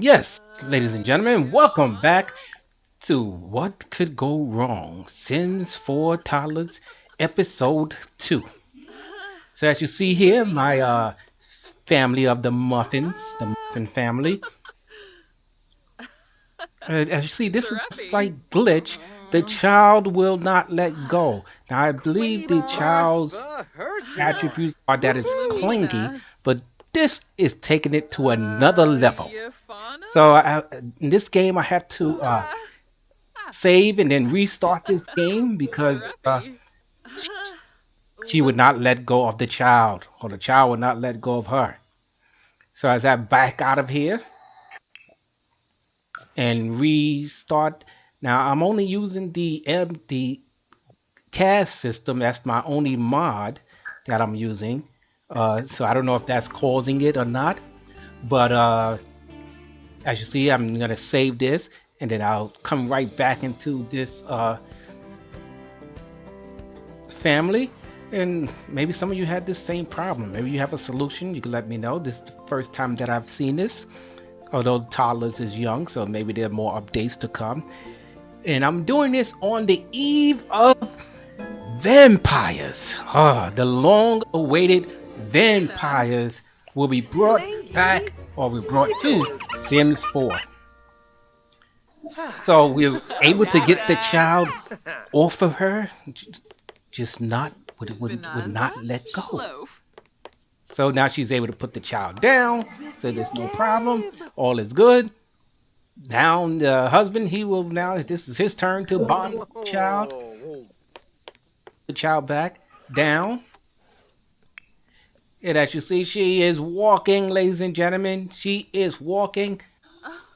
Yes, ladies and gentlemen, welcome back to What Could Go Wrong? Sims for Toddlers, Episode 2. So, as you see here, my family of the Muffins, the Muffin family. As you see, this is a Serapi. slight glitch. The child will not let go. Now, I believe the child's attributes are that it's clingy, Lumina. but this is taking it to another level. Yafana? So, in this game, I have to save and then restart this game because Serapi. she would not let go of the child, or the child would not let go of her. So as I back out of here and restart, now I'm only using the cast system. That's my only mod that I'm using. So I don't know if that's causing it or not. But as you see, I'm gonna save this, and then I'll come right back into this family. And maybe some of you had this same problem. Maybe you have a solution. You can let me know. This is the first time that I've seen this. Although Toddlers is young, so maybe there are more updates to come. And I'm doing this on the eve of vampires. The long-awaited vampires will be brought back, or be brought to Sims 4. So we're able to get the child off of her, just not would not let go. Shlof. So now she's able to put the child down. So there's no problem. All is good. Now the husband, he will now. This is his turn to bond with the child. The child back down. And as you see, she is walking, ladies and gentlemen. She is walking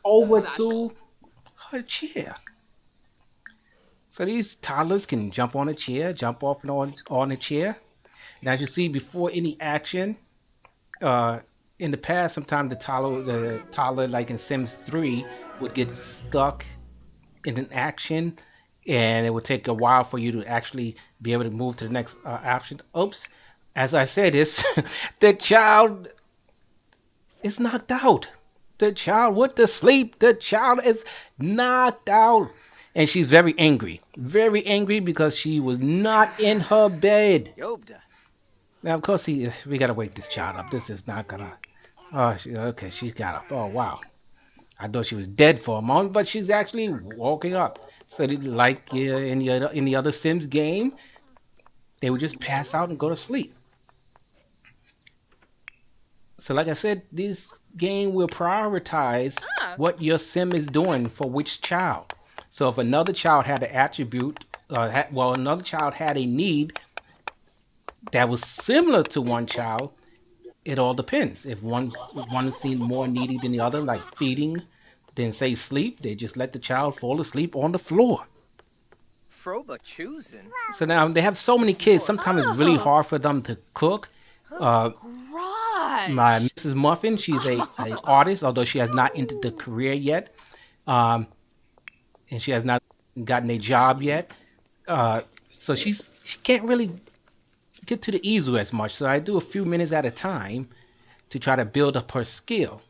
over to her chair. So these toddlers can jump on a chair, jump off and on a chair. And as you see, before any action, in the past, sometimes the toddler, like in Sims 3, would get stuck in an action, and it would take a while for you to actually be able to move to the next action. Oops, as I said this, the child is knocked out. The child went to sleep. The child is knocked out. And she's very angry because she was not in her bed. Now, of course, we gotta wake this child up. This is not gonna. Oh, okay, she's got up. Oh, wow. I thought she was dead for a moment, but she's actually walking up. So, like in the other Sims game, they would just pass out and go to sleep. So, like I said, this game will prioritize Ah, what your sim is doing for which child. So, if another child had an attribute, another child had a need that was similar to one child, it all depends. If one seemed more needy than the other, like feeding, then say sleep, they just let the child fall asleep on the floor. Froba choosing. So now they have so many kids. Sometimes it's really oh, hard for them to cook. Uh, my Raj. Mrs. Muffin, she's a artist, although she has not entered the career yet, um, and she has not gotten a job yet. So she can't really get to the easel as much. So I do a few minutes at a time to try to build up her skill.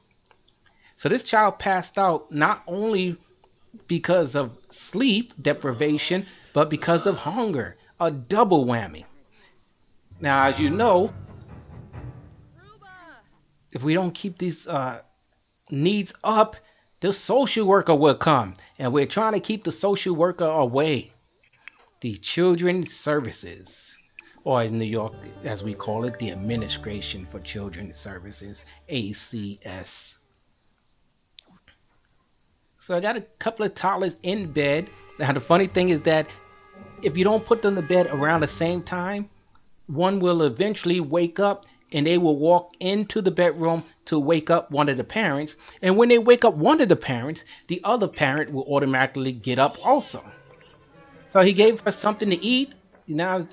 So this child passed out not only because of sleep deprivation, but because of hunger. A double whammy. Now, as you know, if we don't keep these needs up, the social worker will come. And we're trying to keep the social worker away. The Children's Services, or in New York, as we call it, the Administration for Children's Services, ACS. So I got a couple of toddlers in bed. Now, the funny thing is that if you don't put them to bed around the same time, one will eventually wake up and they will walk into the bedroom to wake up one of the parents. And when they wake up one of the parents, the other parent will automatically get up also. So he gave her something to eat. Now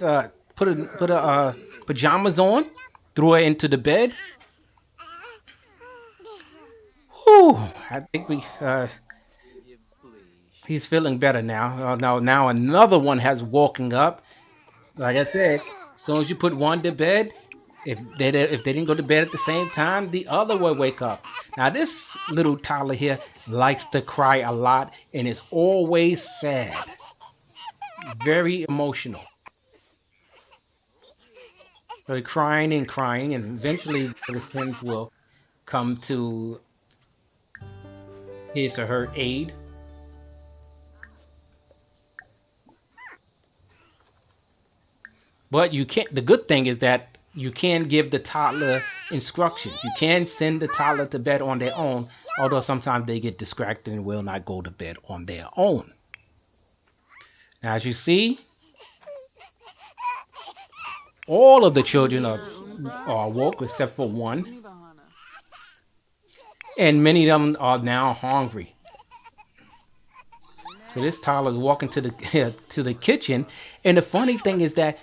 put her pajamas on, threw her into the bed. Whew, I think he's feeling better now. Now another one has woken up. Like I said, as soon as you put one to bed, If they didn't go to bed at the same time, the other will wake up. Now this little toddler here likes to cry a lot and is always sad, very emotional. So they're crying and crying, and eventually the Sims will come to his or her aid. But you can't. The good thing is that you can give the toddler instructions. You can send the toddler to bed on their own, although sometimes they get distracted and will not go to bed on their own. Now, as you see, all of the children are woke except for one, and many of them are now hungry. So this toddler is walking to the to the kitchen, and the funny thing is that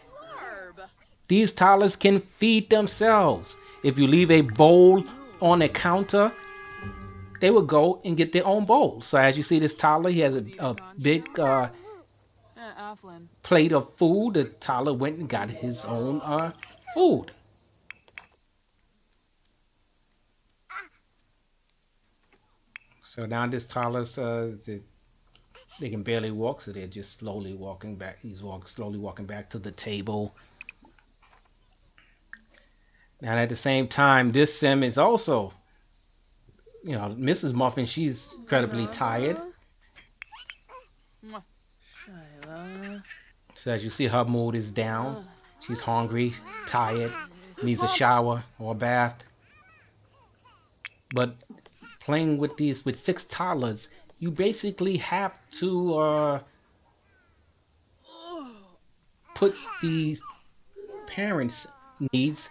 these toddlers can feed themselves. If you leave a bowl on a counter, they will go and get their own bowl. So as you see, this toddler, he has a big plate of food. The toddler went and got his own food. So now this toddler's they can barely walk, so they're just slowly walking back. Slowly walking back to the table. And at the same time, this sim is also, Mrs. Muffin, she's incredibly tired. So as you see, her mood is down. She's hungry, tired, needs a shower or a bath. But playing with six toddlers, you basically have to put the parents' needs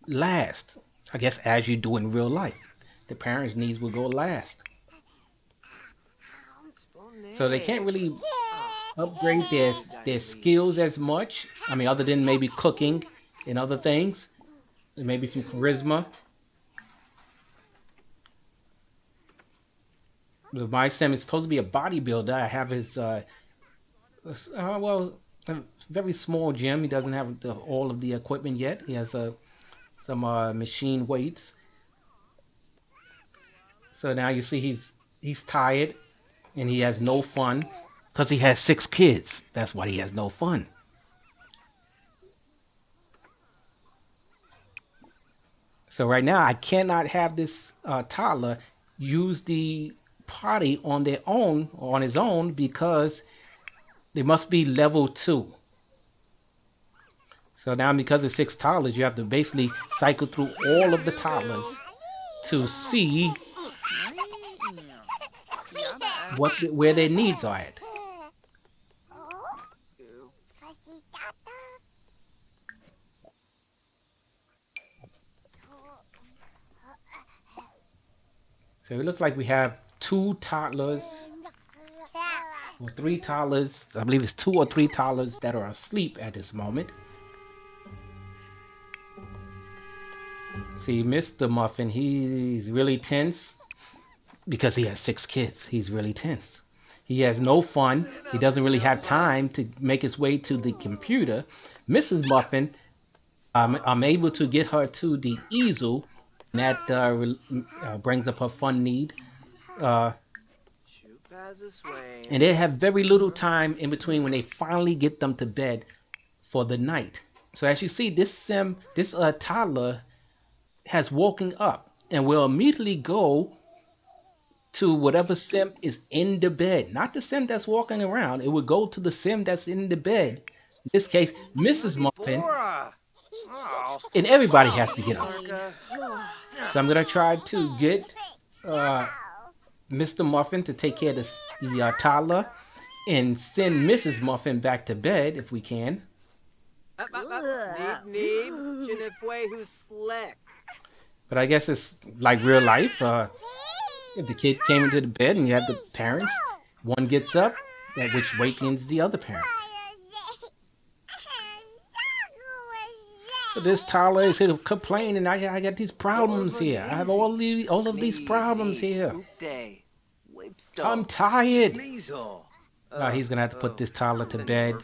last. I guess as you do in real life, the parents' needs will go last. So they can't really upgrade their skills as much. I mean, other than maybe cooking and other things, and maybe some charisma. My sim is supposed to be a bodybuilder. I have his well, a very small gym. He doesn't have all of the equipment yet. He has some machine weights. So now you see he's tired and he has no fun because he has 6 kids. That's why he has no fun. So right now I cannot have this toddler use the potty on their own or on his own because they must be level 2. So now because of 6 toddlers, you have to basically cycle through all of the toddlers to see where their needs are at. So it looks like we have 2 toddlers or 3 toddlers. I believe it's 2 or 3 toddlers that are asleep at this moment. See, Mr. Muffin, he's really tense because he has 6 kids. He's really tense. He has no fun. He doesn't really have time to make his way to the computer. Mrs. Muffin, I'm able to get her to the easel, and that brings up her fun need. And they have very little time in between when they finally get them to bed for the night. So as you see, this toddler has woken up and will immediately go to whatever sim is in the bed. Not the sim that's walking around. It would go to the sim that's in the bed. In this case, Mrs. Muffin. And everybody has to get up. So I'm going to try to get Mr. Muffin to take care of the toddler and send Mrs. Muffin back to bed if we can. But I guess it's like real life. If the kid came into the bed and you have the parents, one gets up, which wakens the other parent. So this toddler is here to complain, and I got these problems here. I have all of these problems here. I'm tired. He's gonna have to put this toddler to bed.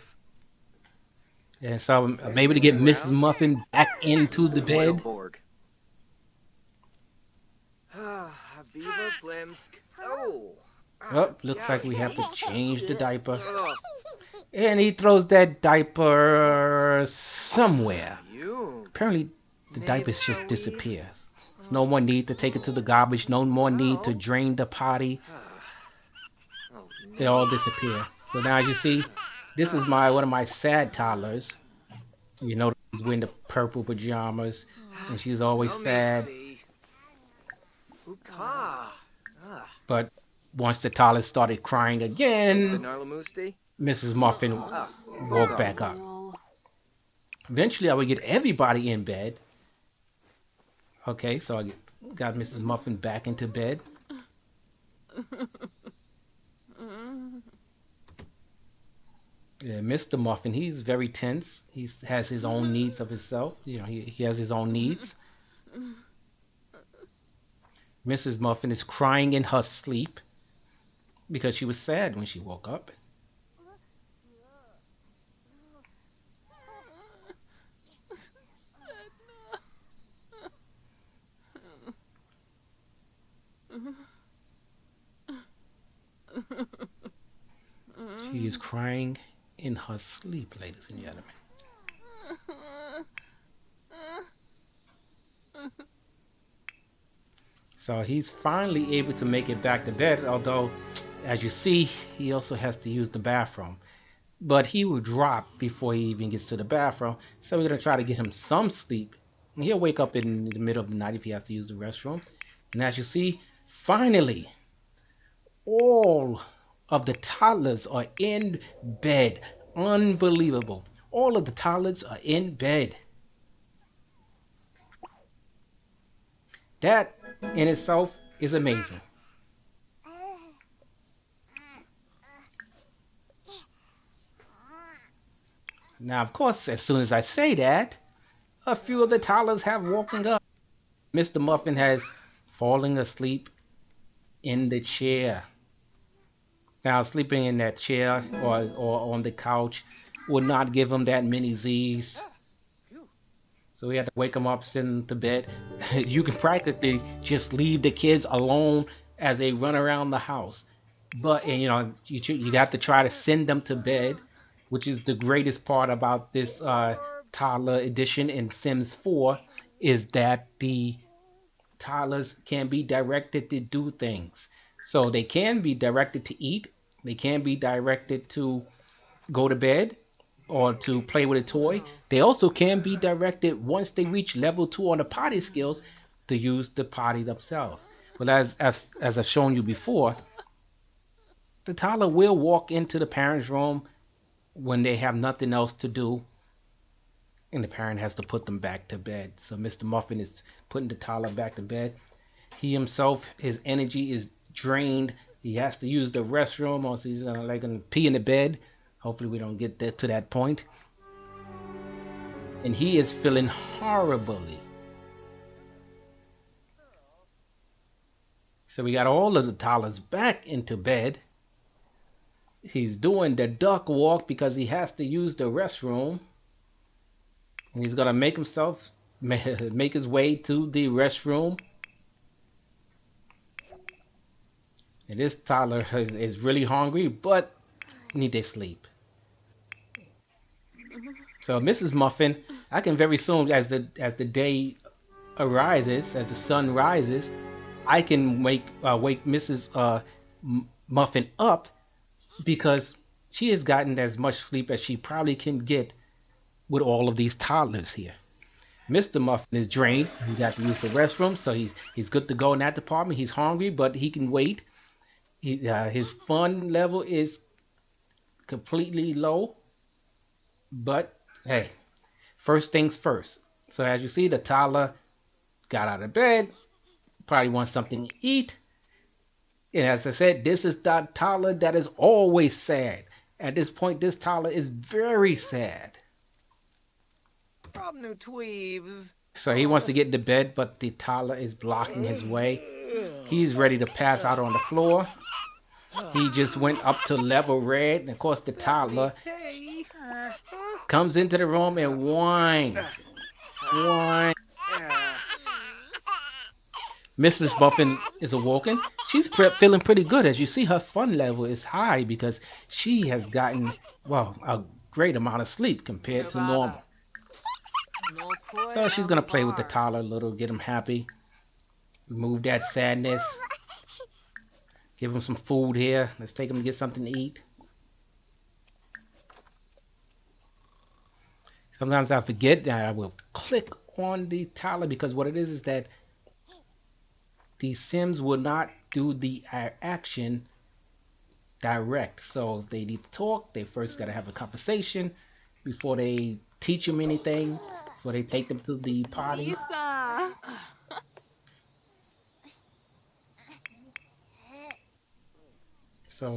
And so I'm able to get Mrs. Muffin back into the bed. Weilborg. Viva Flemsk. Oh. Oh, looks like we have to change the diaper. And he throws that diaper somewhere. You. Apparently, the diapers just disappear. There's no more need to take it to the garbage. No more need to drain the potty. It all disappear. So now, as you see, this is one of my sad toddlers. You know, she's wearing the purple pajamas, and she's always sad. But once the toddler started crying again, Mrs. Muffin woke back up. Eventually, I would get everybody in bed. Okay, so I got Mrs. Muffin back into bed. Yeah, Mr. Muffin, he's very tense. He has his own needs of himself. You know, he has his own needs. Mrs. Muffin is crying in her sleep because she was sad when she woke up. She is crying in her sleep, ladies and gentlemen. So he's finally able to make it back to bed, although, as you see, he also has to use the bathroom. But he will drop before he even gets to the bathroom, so we're going to try to get him some sleep. And he'll wake up in the middle of the night if he has to use the restroom. And as you see, finally, all of the toddlers are in bed. Unbelievable. All of the toddlers are in bed. That in itself is amazing. Now, of course, as soon as I say that, a few of the toddlers have woken up. Mr. Muffin has fallen asleep in the chair. Now, sleeping in that chair or on the couch would not give him that many Z's. So we had to wake him up, send him to bed. You can practically just leave the kids alone as they run around the house. But, and, you know, you have to try to send them to bed, which is the greatest part about this toddler edition in Sims 4, is that the toddlers can be directed to do things. So they can be directed to eat, they can be directed to go to bed or to play with a toy. They also can be directed, once they reach level 2 on the potty skills, to use the potty themselves. But as I've shown you before, the toddler will walk into the parent's room when they have nothing else to do, and the parent has to put them back to bed. So Mr. Muffin is putting the toddler back to bed. He himself, his energy is drained. He has to use the restroom, or he's gonna pee in the bed. Hopefully we don't get to that point. And he is feeling horribly. So we got all of the toddlers back into bed. He's doing the duck walk because he has to use the restroom. And he's gonna make his way to the restroom. And this toddler is really hungry, but need their sleep. So Mrs. Muffin, I can very soon, as the day arises, as the sun rises, I can wake Mrs. Muffin up, because she has gotten as much sleep as she probably can get with all of these toddlers here. Mr. Muffin is drained. He got to use the restroom, so he's good to go in that department. He's hungry, but he can wait. His fun level is completely low, but hey, first things first. So as you see, the toddler got out of bed, probably wants something to eat. And as I said, this is the toddler that is always sad. At this point, this toddler is very sad. From new tweebs. So he wants to get into bed, but the toddler is blocking his way. He's ready to pass out on the floor. He just went up to level red, and of course the toddler comes into the room and whines. One. Yeah. Mrs. Muffin is awoken. She's feeling pretty good. As you see, her fun level is high because she has gotten, well, a great amount of sleep compared to normal. Trobada. No koi So she's going to play with the alabar. toddler a little, get him happy, remove that sadness, give him some food here. Let's take him to get something to eat. Sometimes I forget that I will click on the toddler because what it is that the Sims will not do the action direct. So if they need to talk, they first got to have a conversation before they teach them anything, before they take them to the potty. Disa.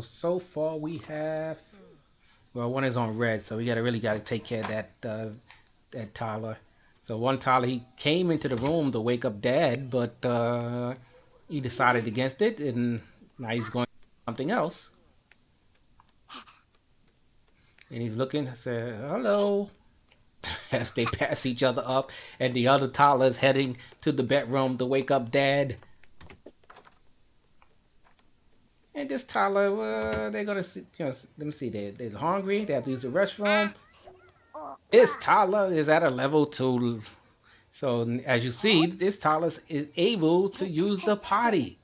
So far we have, well, one is on red, so we really got to take care of that toddler. So one toddler, he came into the room to wake up dad, but he decided against it, and now he's going to do something else. And he's looking, said, hello, as they pass each other up, and the other toddler is heading to the bedroom to wake up dad. And this toddler, they're gonna see, let me see, they're hungry, they have to use the restroom. This toddler is at a level 2. So as you see, this toddler is able to use the potty.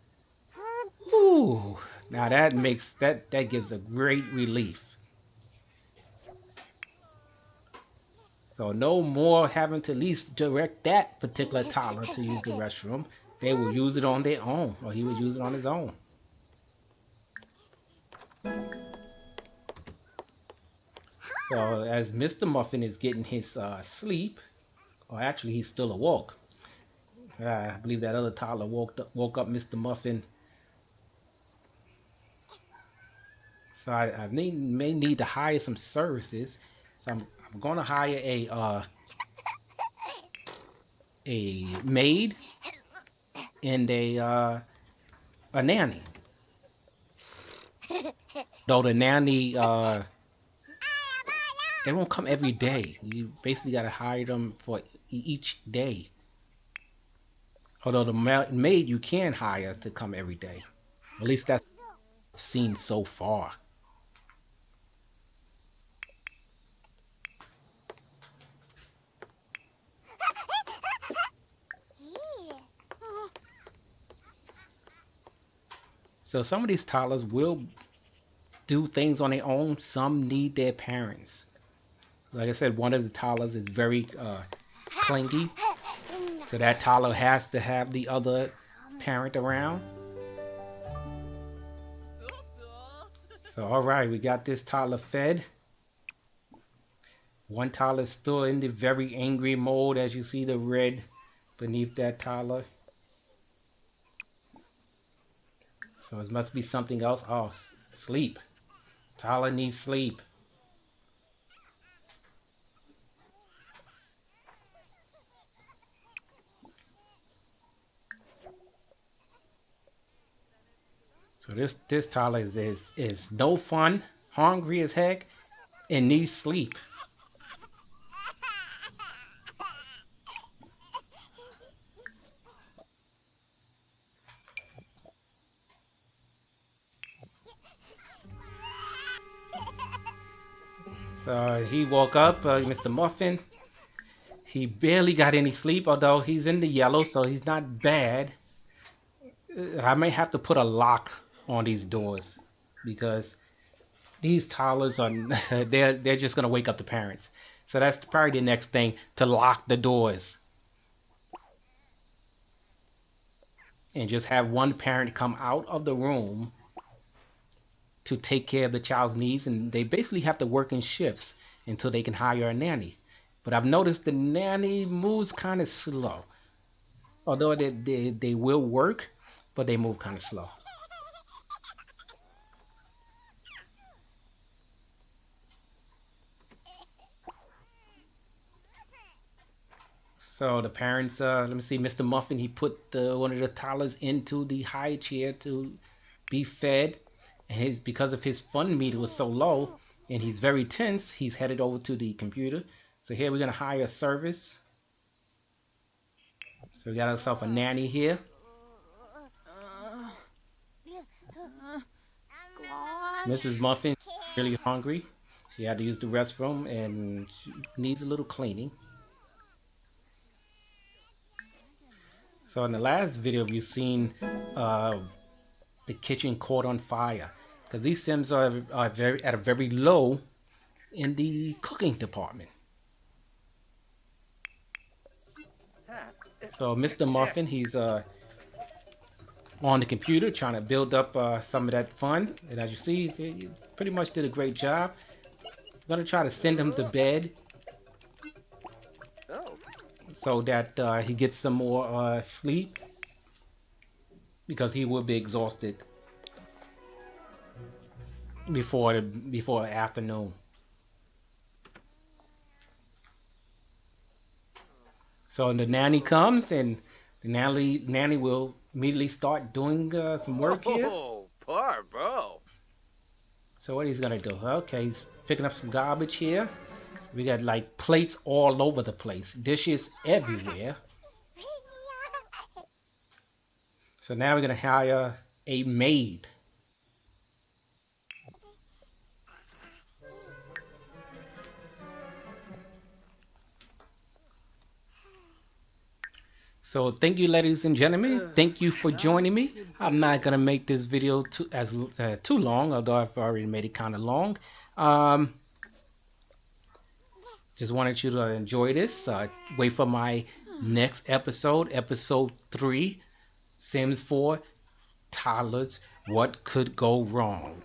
Ooh, now that gives a great relief. So no more having to at least direct that particular toddler to use the restroom. They will use it on their own, or he would use it on his own. So as Mr. Muffin is getting his sleep, or actually he's still awoke. I believe that other toddler woke up Mr. Muffin. So I may need to hire some services. So I'm going to hire a maid and a nanny. Though the nanny they won't come every day. You basically got to hire them for each day. Although the maid you can hire to come every day. At least that's seen so far. So some of these toddlers will do things on their own. Some need their parents. Like I said, one of the toddlers is very clingy. So that toddler has to have the other parent around. So all right, we got this toddler fed. One toddler is still in the very angry mode, as you see the red beneath that toddler. So it must be something else. Oh, sleep. Toddler needs sleep. So this toddler is no fun, hungry as heck, and needs sleep. So he woke up, Mr. Muffin. He barely got any sleep, although he's in the yellow, so he's not bad. I may have to put a lock on these doors because these toddlers are they're just gonna wake up the parents. So that's probably the next thing, to lock the doors and just have one parent come out of the room to take care of the child's needs, and they basically have to work in shifts until they can hire a nanny. But I've noticed the nanny moves kind of slow, although they will work, but they move kind of slow. So the parents, let me see, Mr. Muffin, he put one of the toddlers into the high chair to be fed. And because of his fun meter was so low and he's very tense, he's headed over to the computer. So here we're going to hire a service. So we got ourselves a nanny here. Go on. Mrs. Muffin really hungry. She had to use the restroom and she needs a little cleaning. So in the last video, you've seen the kitchen caught on fire because these Sims are very at a very low in the cooking department. So Mr. Muffin, he's on the computer trying to build up some of that fun, and as you see, he pretty much did a great job. I'm gonna try to send him to bed so that he gets some more sleep because he will be exhausted before afternoon. So the nanny comes and the nanny will immediately start doing some work here. Oh, poor bro. So what he's gonna do? Okay, he's picking up some garbage here. We got like plates all over the place, dishes everywhere. So now we're gonna hire a maid. So thank you, ladies and gentlemen. Thank you for joining me. I'm not gonna make this video too long, although I've already made it kind of long. Just wanted you to enjoy this. Wait for my next episode, episode 3, Sims 4, Toddlers. What could go wrong?